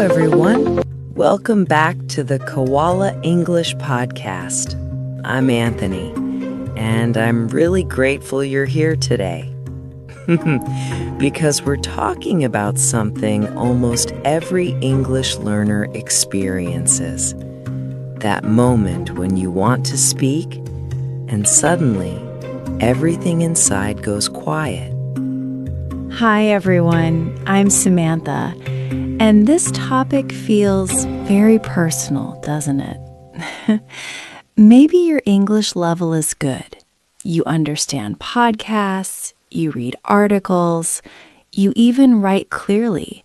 everyone. Welcome back to the Koala English Podcast. I'm Anthony, and I'm really grateful you're here today. Because we're talking about something almost every English learner experiences. That moment when you want to speak, and suddenly everything inside goes quiet. Hi everyone, I'm Samantha, and this topic feels very personal, doesn't it? Maybe your English level is good. You understand podcasts, you read articles, you even write clearly.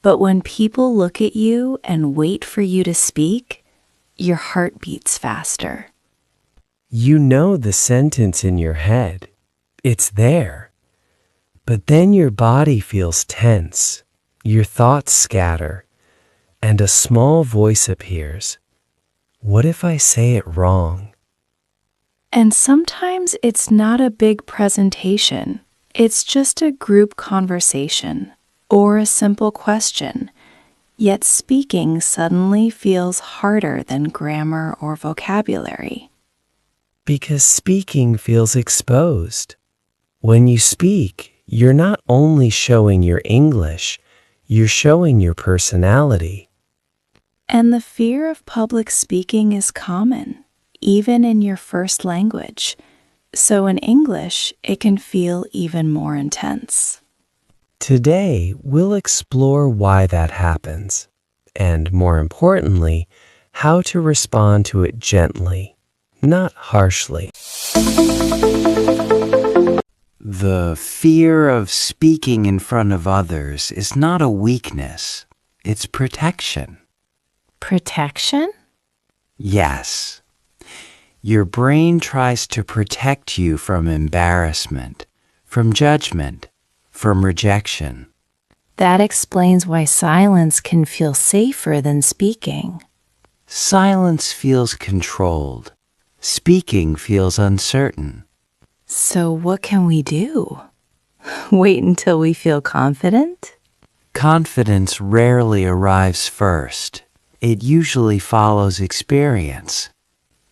But when people look at you and wait for you to speak, your heart beats faster. You know the sentence in your head. It's there. But then your body feels tense, your thoughts scatter, and a small voice appears. What if I say it wrong? And sometimes it's not a big presentation. It's just a group conversation or a simple question. Yet speaking suddenly feels harder than grammar or vocabulary. Because speaking feels exposed. When you speak, you're not only showing your English, you're showing your personality. And the fear of public speaking is common, even in your first language. So in English, it can feel even more intense. Today, we'll explore why that happens, and more importantly, how to respond to it gently, not harshly. The fear of speaking in front of others is not a weakness, it's protection. Protection? Yes. Your brain tries to protect you from embarrassment, from judgment, from rejection. That explains why silence can feel safer than speaking. Silence feels controlled. Speaking feels uncertain. So what can we do? Wait until we feel confident? Confidence rarely arrives first. It usually follows experience.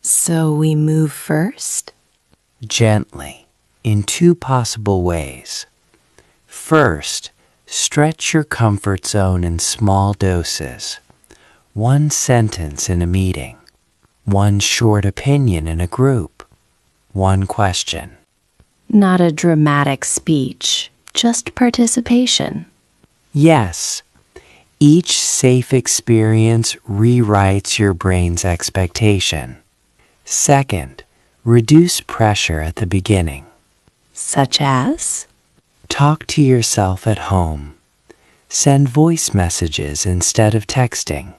So we move first? Gently, in two possible ways. First, stretch your comfort zone in small doses. One sentence in a meeting. One short opinion in a group. One question. Not a dramatic speech, just participation. Yes, each safe experience rewrites your brain's expectation. Second, reduce pressure at the beginning. Such as? Talk to yourself at home. Send voice messages instead of texting.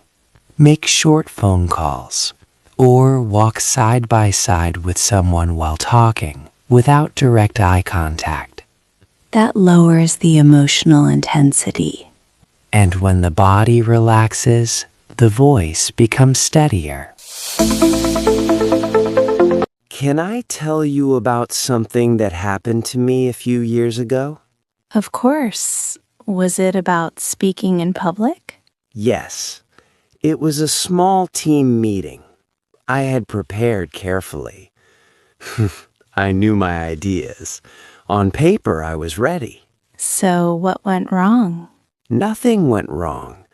Make short phone calls. Or walk side by side with someone while talking, without direct eye contact. That lowers the emotional intensity. And when the body relaxes, the voice becomes steadier. Can I tell you about something that happened to me a few years ago? Of course. Was it about speaking in public? Yes. It was a small team meeting. I had prepared carefully. I knew my ideas. On paper, I was ready. So what went wrong? Nothing went wrong,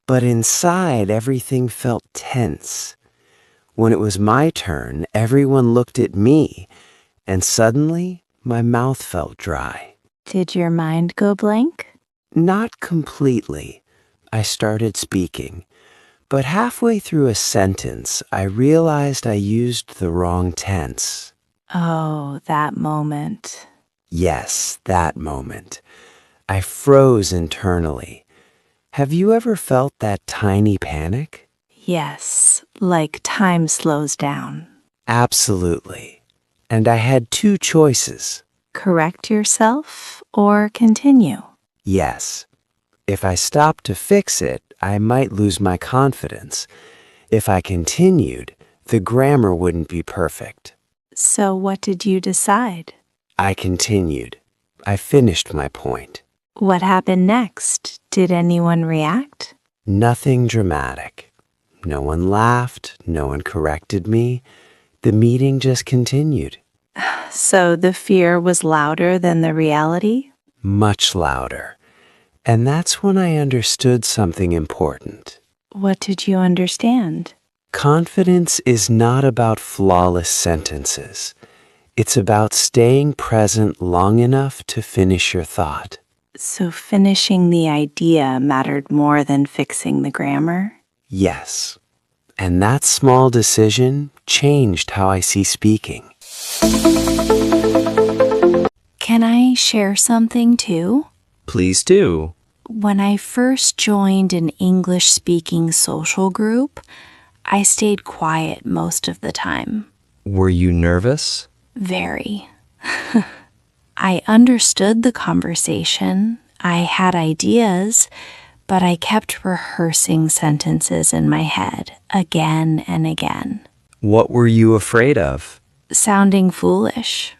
but inside everything felt tense. When it was my turn, everyone looked at me, and suddenly my mouth felt dry. Did your mind go blank? Not completely. I started speaking, but halfway through a sentence, I realized I used the wrong tense. Oh, that moment. Yes, that moment. I froze internally. Have you ever felt that tiny panic? Yes, like time slows down. Absolutely. And I had two choices. Correct yourself or continue? Yes. If I stopped to fix it, I might lose my confidence. If I continued, the grammar wouldn't be perfect. So what did you decide? I continued. I finished my point. What happened next? Did anyone react? Nothing dramatic. No one laughed, no one corrected me. The meeting just continued. So the fear was louder than the reality? Much louder. And that's when I understood something important. What did you understand? Confidence is not about flawless sentences. It's about staying present long enough to finish your thought. So finishing the idea mattered more than fixing the grammar? Yes. And that small decision changed how I see speaking. Can I share something too? Please do. When I first joined an English-speaking social group, I stayed quiet most of the time. Were you nervous? Very. I understood the conversation. I had ideas, but I kept rehearsing sentences in my head again and again. What were you afraid of? Sounding foolish.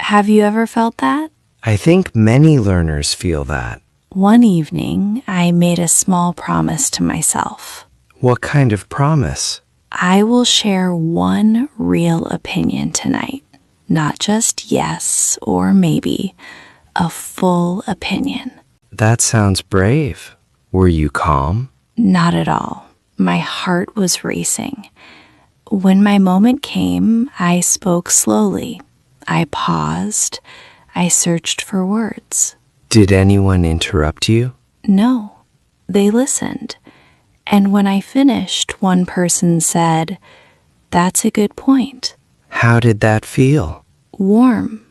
Have you ever felt that? I think many learners feel that. One evening, I made a small promise to myself. What kind of promise? I will share one real opinion tonight. Not just yes or maybe, a full opinion. That sounds brave. Were you calm? Not at all. My heart was racing. When my moment came, I spoke slowly. I paused. I searched for words. Did anyone interrupt you? No, they listened. And when I finished, one person said, "That's a good point." How did that feel? Warm.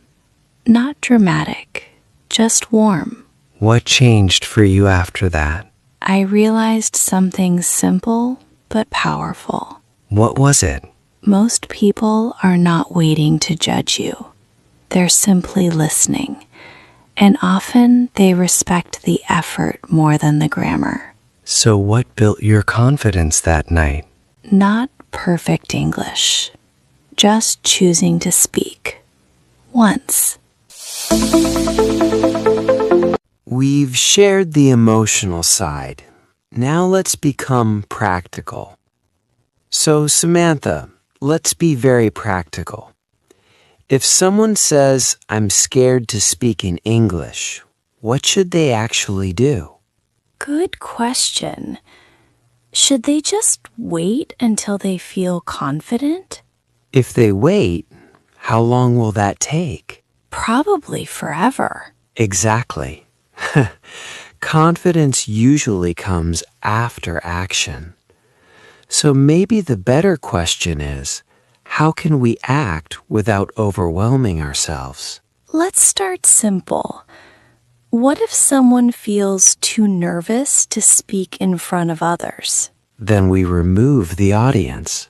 Not dramatic, just warm. What changed for you after that? I realized something simple but powerful. What was it? Most people are not waiting to judge you. They're simply listening. And often they respect the effort more than the grammar. So what built your confidence that night? Not perfect English. Just choosing to speak. Once. We've shared the emotional side. Now let's become practical. So, Samantha, let's be very practical. If someone says, "I'm scared to speak in English," what should they actually do? Good question. Should they just wait until they feel confident? If they wait, how long will that take? Probably forever. Exactly. Confidence usually comes after action. So maybe the better question is, how can we act without overwhelming ourselves? Let's start simple. What if someone feels too nervous to speak in front of others? Then we remove the audience.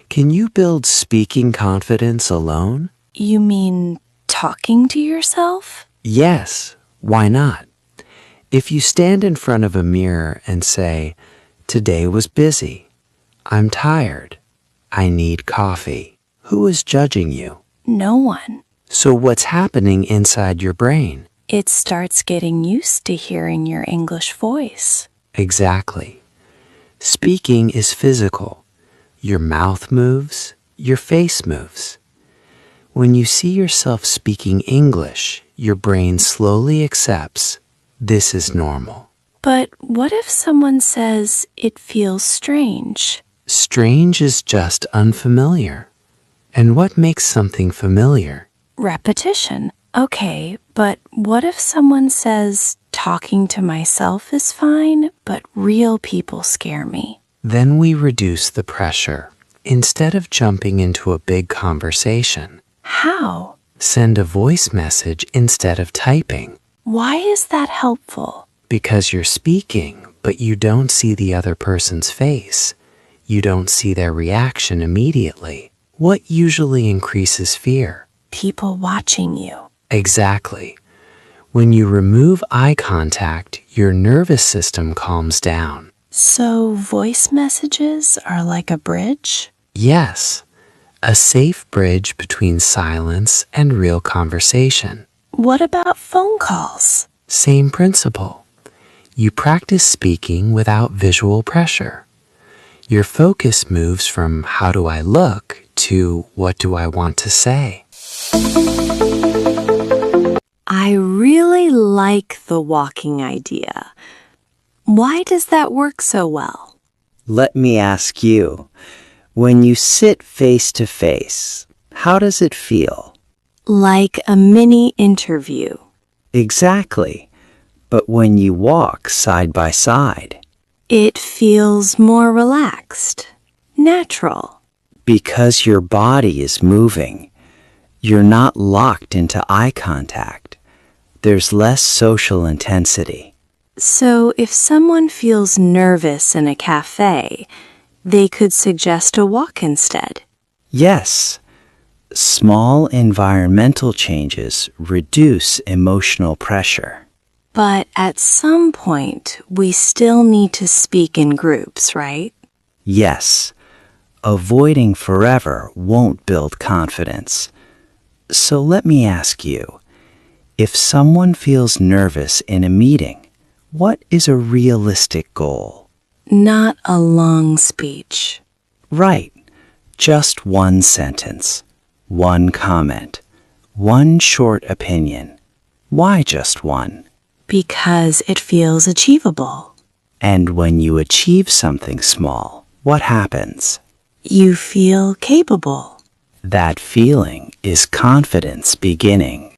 Can you build speaking confidence alone? You mean talking to yourself? Yes, why not? If you stand in front of a mirror and say, "Today was busy. I'm tired. I need coffee," who is judging you? No one. So what's happening inside your brain? It starts getting used to hearing your English voice. Exactly. Speaking is physical. Your mouth moves, your face moves. When you see yourself speaking English, your brain slowly accepts this is normal. But what if someone says it feels strange? Strange is just unfamiliar. And what makes something familiar? Repetition. Okay, but what if someone says talking to myself is fine, but real people scare me? Then we reduce the pressure. Instead of jumping into a big conversation, How? send a voice message instead of typing. Why is that helpful? Because you're speaking, but you don't see the other person's face. You don't see their reaction immediately. What usually increases fear? People watching you. Exactly. When you remove eye contact, your nervous system calms down. So voice messages are like a bridge? Yes, a safe bridge between silence and real conversation. What about phone calls? Same principle. You practice speaking without visual pressure. Your focus moves from how do I look to what do I want to say. I really like the walking idea. Why does that work so well? Let me ask you, when you sit face to face, how does it feel? Like a mini interview. Exactly. But when you walk side by side, It feels more relaxed, natural. because your body is moving, you're not locked into eye contact. There's less social intensity. So if someone feels nervous in a cafe, they could suggest a walk instead. Yes, small environmental changes reduce emotional pressure. But at some point, we still need to speak in groups, right? Yes, avoiding forever won't build confidence. So let me ask you, if someone feels nervous in a meeting, what is a realistic goal? Not a long speech. Right, just one sentence, one comment, one short opinion. Why just one? Because it feels achievable. And when you achieve something small, what happens? You feel capable. That feeling is confidence beginning.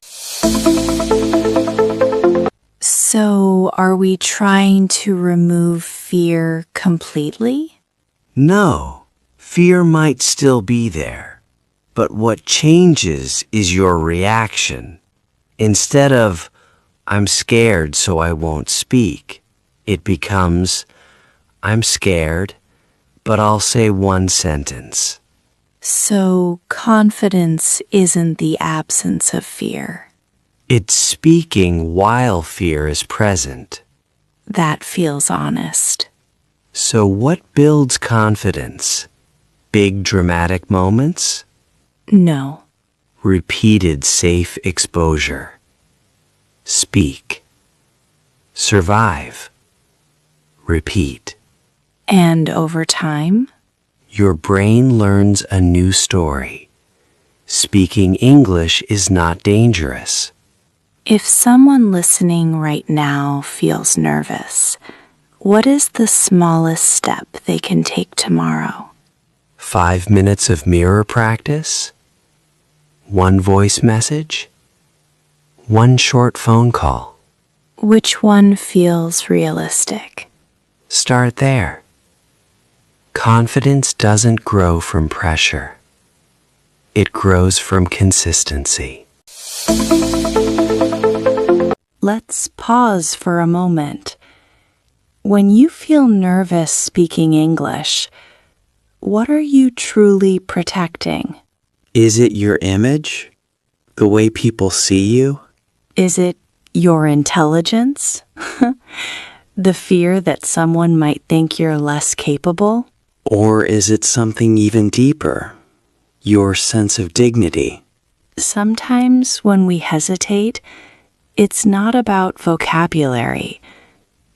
So, are we trying to remove fear completely? No, fear might still be there, but what changes is your reaction. Instead of, I'm scared so I won't speak, it becomes, I'm scared, but I'll say one sentence. So, confidence isn't the absence of fear. It's speaking while fear is present. That feels honest. So what builds confidence? Big dramatic moments? No. Repeated safe exposure. Speak. Survive. Repeat. And over time? Your brain learns a new story. Speaking English is not dangerous. If someone listening right now feels nervous, what is the smallest step they can take tomorrow? 5 minutes of mirror practice? One voice message? One short phone call? Which one feels realistic? Start there. Confidence doesn't grow from pressure. It grows from consistency. Let's pause for a moment. When you feel nervous speaking English, what are you truly protecting? Is it your image? The way people see you? Is it your intelligence? The fear that someone might think you're less capable? Or is it something even deeper? Your sense of dignity? Sometimes when we hesitate, it's not about vocabulary.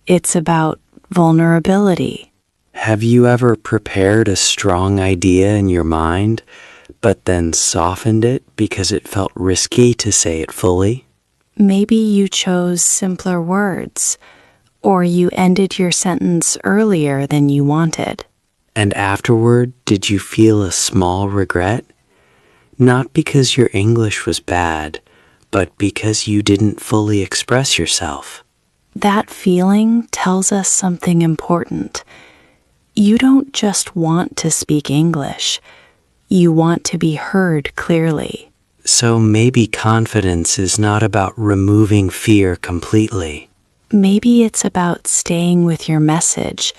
It's about vulnerability. Have you ever prepared a strong idea in your mind, but then softened it because it felt risky to say it fully? Maybe you chose simpler words, or you ended your sentence earlier than you wanted. And afterward, did you feel a small regret? Not because your English was bad, but because you didn't fully express yourself. That feeling tells us something important. You don't just want to speak English. You want to be heard clearly. So maybe confidence is not about removing fear completely. Maybe it's about staying with your message,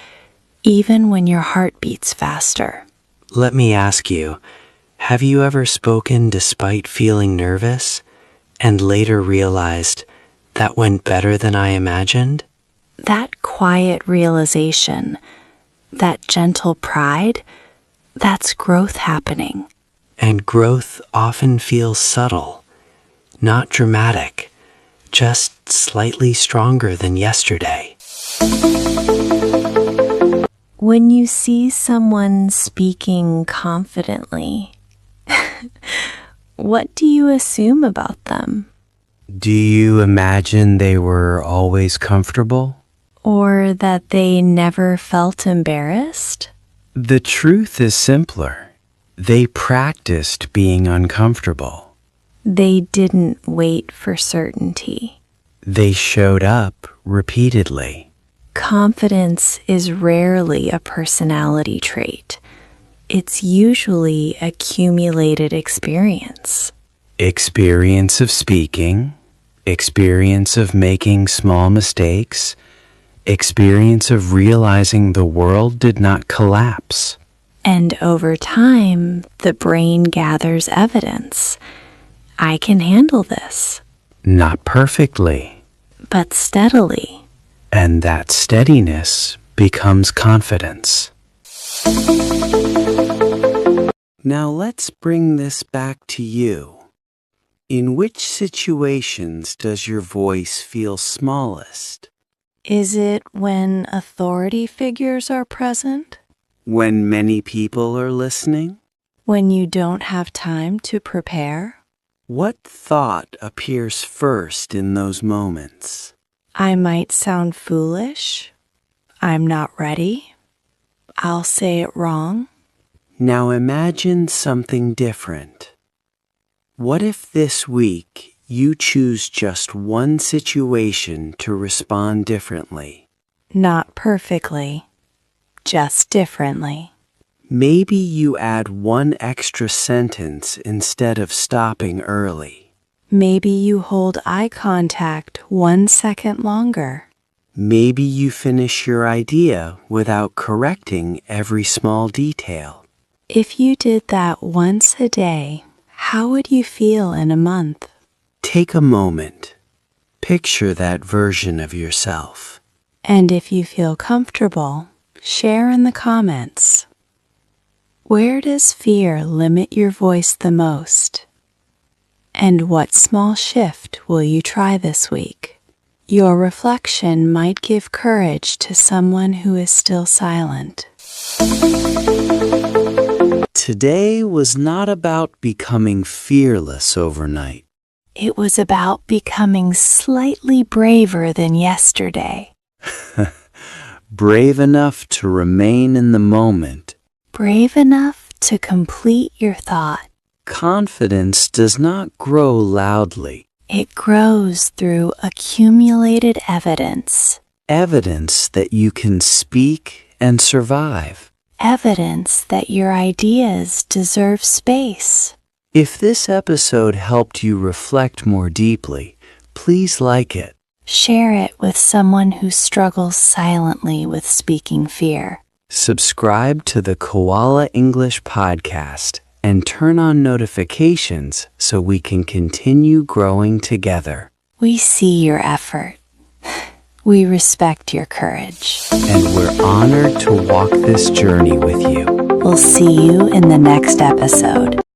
even when your heart beats faster. Let me ask you, have you ever spoken despite feeling nervous and later realized that went better than I imagined? That quiet realization, that gentle pride, that's growth happening. And growth often feels subtle, not dramatic, just slightly stronger than yesterday. When you see someone speaking confidently, what do you assume about them? Do you imagine they were always comfortable? Or that they never felt embarrassed? The truth is simpler. They practiced being uncomfortable. They didn't wait for certainty. They showed up repeatedly. Confidence is rarely a personality trait. It's usually accumulated experience. Experience of speaking, experience of making small mistakes, experience of realizing the world did not collapse. And over time, the brain gathers evidence. I can handle this. Not perfectly. But steadily. And that steadiness becomes confidence. Now let's bring this back to you. In which situations does your voice feel smallest? Is it when authority figures are present? When many people are listening? When you don't have time to prepare? What thought appears first in those moments? I might sound foolish. I'm not ready. I'll say it wrong. Now imagine something different. What if this week you choose just one situation to respond differently? Not perfectly, just differently. Maybe you add one extra sentence instead of stopping early. Maybe you hold eye contact 1 second longer. Maybe you finish your idea without correcting every small detail. If you did that once a day, how would you feel in a month? Take a moment. Picture that version of yourself. And if you feel comfortable, share in the comments. Where does fear limit your voice the most? And what small shift will you try this week? Your reflection might give courage to someone who is still silent. Today was not about becoming fearless overnight. It was about becoming slightly braver than yesterday. Brave enough to remain in the moment. Brave enough to complete your thought. Confidence does not grow loudly. It grows through accumulated evidence. Evidence that you can speak and survive. Evidence that your ideas deserve space. If this episode helped you reflect more deeply, please like it. Share it with someone who struggles silently with speaking fear. Subscribe to the Koala English Podcast and turn on notifications so we can continue growing together. We see your effort. We respect your courage. And we're honored to walk this journey with you. We'll see you in the next episode.